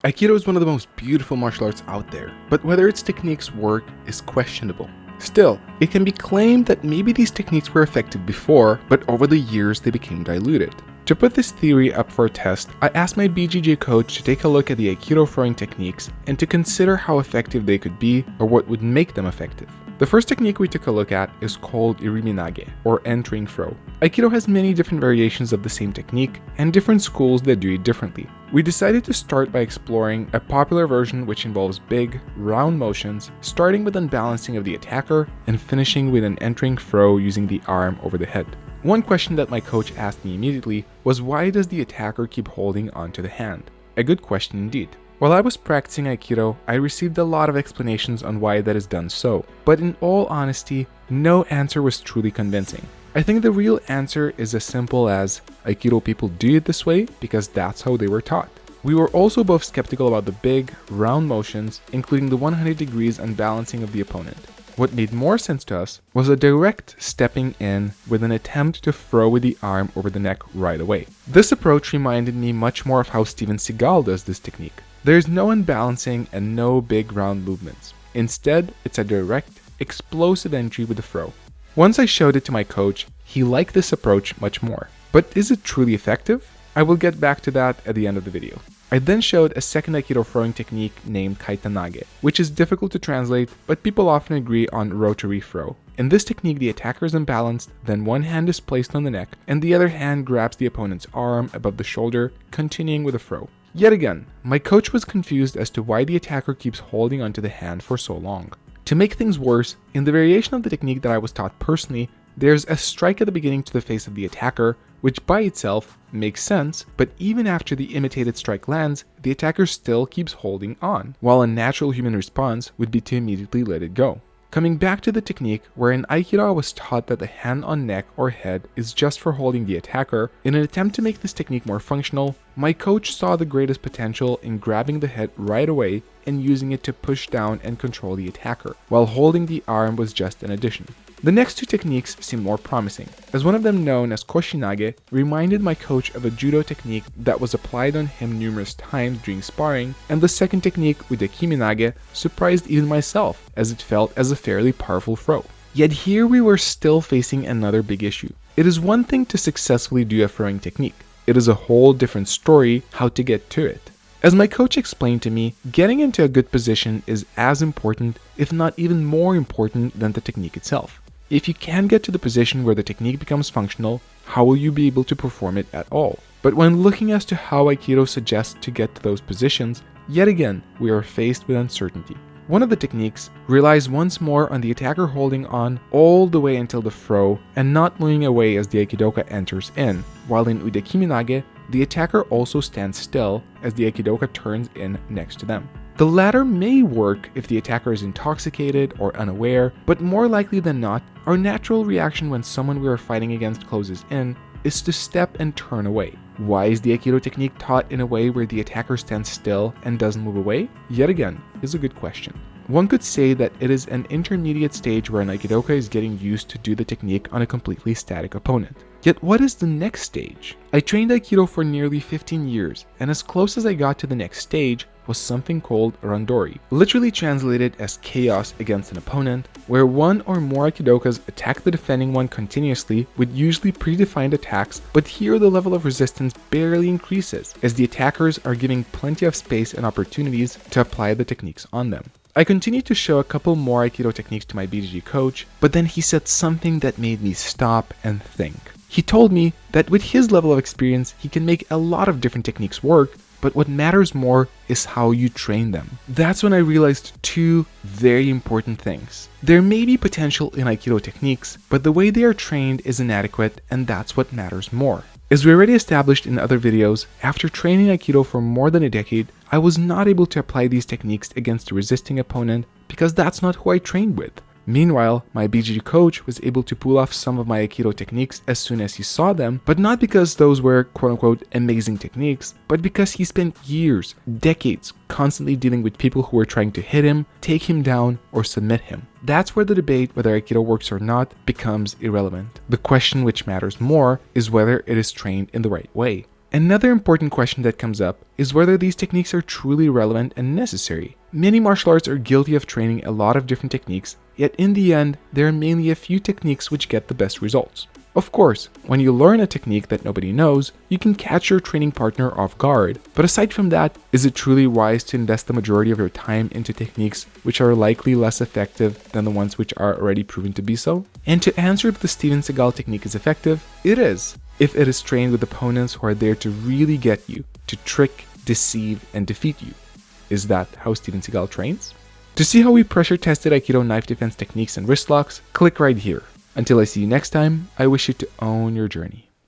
Aikido is one of the most beautiful martial arts out there, but whether its techniques work is questionable. Still, it can be claimed that maybe these techniques were effective before, but over the years they became diluted. To put this theory up for a test, I asked my BJJ coach to take a look at the Aikido throwing techniques and to consider how effective they could be or what would make them effective. The first technique we took a look at is called Iriminage, or entering throw. Aikido has many different variations of the same technique and different schools that do it differently. We decided to start by exploring a popular version which involves big, round motions, starting with unbalancing of the attacker and finishing with an entering throw using the arm over the head. One question that my coach asked me immediately was, why does the attacker keep holding onto the hand? A good question indeed. While I was practicing Aikido, I received a lot of explanations on why that is done so, but in all honesty, no answer was truly convincing. I think the real answer is as simple as Aikido people do it this way because that's how they were taught. We were also both skeptical about the big, round motions, including the 100 degrees unbalancing of the opponent. What made more sense to us was a direct stepping in with an attempt to throw with the arm over the neck right away. This approach reminded me much more of how Steven Seagal does this technique. There's no unbalancing and no big round movements. Instead, it's a direct, explosive entry with a throw. Once I showed it to my coach, he liked this approach much more. But is it truly effective? I will get back to that at the end of the video. I then showed a second Aikido throwing technique named Kaitanage, which is difficult to translate, but people often agree on rotary throw. In this technique, the attacker is unbalanced, then one hand is placed on the neck, and the other hand grabs the opponent's arm above the shoulder, continuing with a throw. Yet again, my coach was confused as to why the attacker keeps holding onto the hand for so long. To make things worse, in the variation of the technique that I was taught personally, there's a strike at the beginning to the face of the attacker, which by itself makes sense, but even after the imitated strike lands, the attacker still keeps holding on, while a natural human response would be to immediately let it go. Coming back to the technique, where in Aikido I was taught that the hand on neck or head is just for holding the attacker, in an attempt to make this technique more functional, my coach saw the greatest potential in grabbing the head right away and using it to push down and control the attacker, while holding the arm was just an addition. The next two techniques seemed more promising, as one of them, known as Koshinage, reminded my coach of a judo technique that was applied on him numerous times during sparring, and the second technique with the Kimi Naga surprised even myself, as it felt as a fairly powerful throw. Yet here we were still facing another big issue. It is one thing to successfully do a throwing technique. It is a whole different story how to get to it. As my coach explained to me, getting into a good position is as important, if not even more important, than the technique itself. If you can't get to the position where the technique becomes functional, how will you be able to perform it at all? But when looking as to how Aikido suggests to get to those positions, yet again, we are faced with uncertainty. One of the techniques relies once more on the attacker holding on all the way until the throw and not moving away as the Aikidoka enters in, while in Udaikimunagi, the attacker also stands still as the Aikidoka turns in next to them. The latter may work if the attacker is intoxicated or unaware, but more likely than not, our natural reaction when someone we are fighting against closes in is to step and turn away. Why is the Aikido technique taught in a way where the attacker stands still and doesn't move away? Yet again, is a good question. One could say that it is an intermediate stage where an Aikidoka is getting used to do the technique on a completely static opponent. Yet what is the next stage? I trained Aikido for nearly 15 years, and as close as I got to the next stage was something called randori, literally translated as chaos against an opponent, where one or more Aikidokas attack the defending one continuously with usually predefined attacks, but here the level of resistance barely increases, as the attackers are giving plenty of space and opportunities to apply the techniques on them. I continued to show a couple more Aikido techniques to my BJJ coach, but then he said something that made me stop and think. He told me that with his level of experience, he can make a lot of different techniques work, but what matters more is how you train them. That's when I realized two very important things. There may be potential in Aikido techniques, but the way they are trained is inadequate, and that's what matters more. As we already established in other videos, after training Aikido for more than a decade, I was not able to apply these techniques against a resisting opponent because that's not who I trained with. Meanwhile, my BJJ coach was able to pull off some of my Aikido techniques as soon as he saw them, but not because those were quote-unquote amazing techniques, but because he spent years, decades, constantly dealing with people who were trying to hit him, take him down, or submit him. That's where the debate whether Aikido works or not becomes irrelevant. The question which matters more is whether it is trained in the right way. Another important question that comes up is whether these techniques are truly relevant and necessary. Many martial arts are guilty of training a lot of different techniques, yet in the end, there are mainly a few techniques which get the best results. Of course, when you learn a technique that nobody knows, you can catch your training partner off guard. But aside from that, is it truly wise to invest the majority of your time into techniques which are likely less effective than the ones which are already proven to be so? And to answer if the Steven Seagal technique is effective, it is, if it is trained with opponents who are there to really get you, to trick, deceive, and defeat you. Is that how Steven Seagal trains? To see how we pressure tested Aikido knife defense techniques and wrist locks, click right here. Until I see you next time, I wish you to own your journey.